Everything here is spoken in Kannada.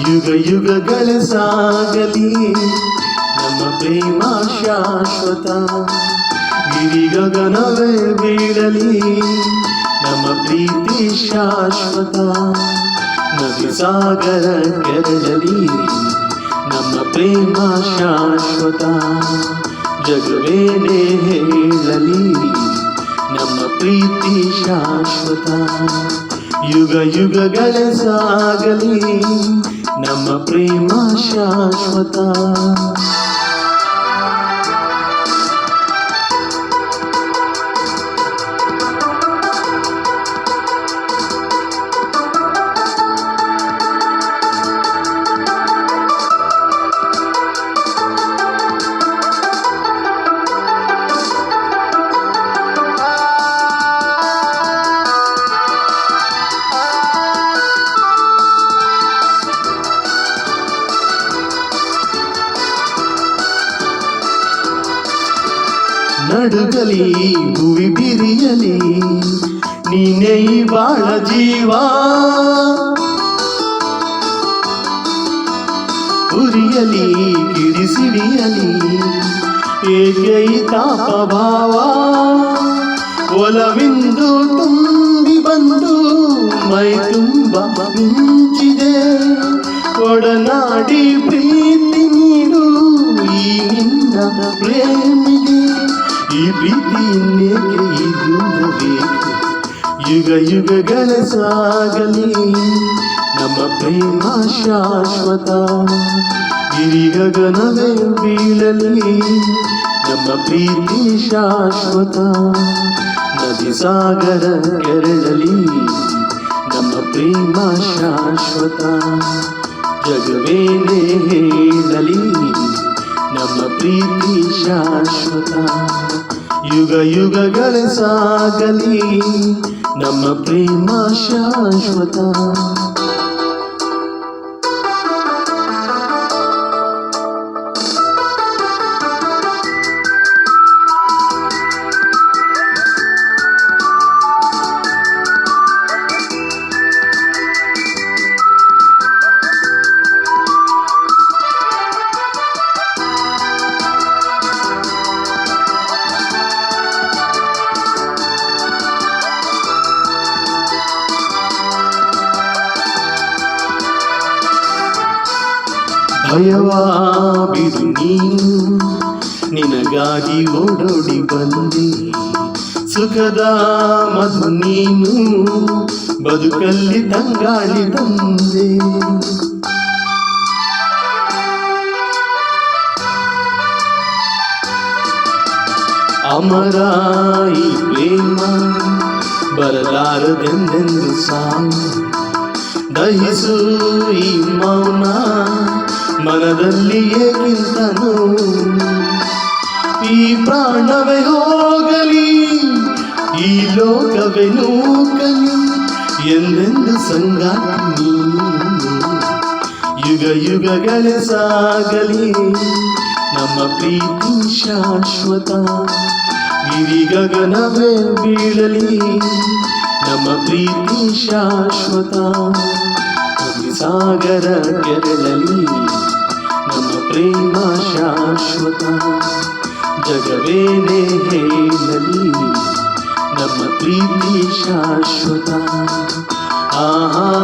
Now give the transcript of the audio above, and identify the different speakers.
Speaker 1: ಯುಗ ಯುಗಗಳ ಸಾಗಲಿ ನಮ್ಮ ಪ್ರೇಮ ಶಾಶ್ವತ. ಗಿರಿ ಗಗನವೇ ಬೀಳಲಿ ನಮ್ಮ ಪ್ರೀತಿ ಶಾಶ್ವತ. ನದಿ ಸಾಗರ ಕೆರಳಲಿ ನಮ್ಮ ಪ್ರೇಮ ಶಾಶ್ವತ. ಜಗವೇನೇ ಹೇಳಲಿ ನಮ್ಮ ಪ್ರೀತಿ ಶಾಶ್ವತ. ಯುಗ ಯುಗಗಳ ಸಾಗಲಿ ನಮ್ಮ ಪ್ರೇಮ ಶಾಶ್ವತ. ನಡುಗಲಿ ಭುವಿ ಬಿರಿಯಲಿ ನೀನೇ ಬಾಳ ಜೀವ. ಉರಿಯಲಿ ಕಿಡಿಸಿಡಿಯಲಿ ಏಕೆ ತಾಪ ಭಾವ. ಒಲವಿಂದು ತುಂಬಿ ಬಂದು ಮೈ ತುಂಬ ಮಿಂಚಿದೆ. ಒಡನಾಡಿ ಪ್ರೀತಿ ನೀಡು ಈ ನಿನ್ನ ಪ್ರೇಮಿಗೆ. ಈ ಪ್ರೀತಿ ಇನ್ನೇಕೆ ಇರುವುದಬೇಕು. ಯುಗ ಯುಗಗಳ ಸಾಗಲಿ ನಮ್ಮ ಪ್ರೇಮ ಶಾಶ್ವತ. ಗಿರಿ ಗಗನವೇ ಬೀಳಲಿ ನಮ್ಮ ಪ್ರೀತಿ ಶಾಶ್ವತ. ನದಿ ಸಾಗರ ಕೆರಳಲಿ ನಮ್ಮ ಪ್ರೇಮ ಶಾಶ್ವತ. ಜಗವೇನೇ ಹೇಳಲಿ ನಮ್ಮ ಪ್ರೀತಿ ಶಾಶ್ವತ. ಯುಗ ಯುಗಗಳ ಸಾಗಲಿ ನಮ್ಮ ಪ್ರೇಮ ಶಾಶ್ವತ. ಭಯವಾ ಬಿಡು ನೀನು ನಿನಗಾಗಿ ಓಡೋಡಿ ಬಂದೆ. ಸುಖದ ಮಧು ನೀನು ಬದುಕಲ್ಲಿ ತಂಗಾಳಿ ಬಂದೆ. ಅಮರ ಈ ಪ್ರೇಮ ಬರಲಾರದೆಂದೆಂದು ಸಾವು. ದಹಿಸು ಈ ಮೌನ ಮನದಲ್ಲಿ ಏಕಿಂತನೂ. ಈ ಪ್ರಾಣವೇ ಹೋಗಲಿ ಈ ಲೋಕವೇ ನೂಕಲಿ ಎಂದೆಂದು ಸಂಗಾತಿ ನೀನು. ಯುಗ ಯುಗಗಳ ಸಾಗಲಿ ನಮ್ಮ ಪ್ರೀತಿ ಶಾಶ್ವತ. ಗಿರಿ ಗಗನವೇ ಬೀಳಲಿ ನಮ್ಮ ಪ್ರೀತಿ ಶಾಶ್ವತ. ನದಿ ಸಾಗರ ಕೆರಳಲಿ ನಮ್ಮ ಪ್ರೇಮ ಶಾಶ್ವತ. ಜಗವೇನೇ ಹೇಳಲಿ ನಮ್ಮ ಪ್ರೀತಿ ಶಾಶ್ವತ. ಆಹಾ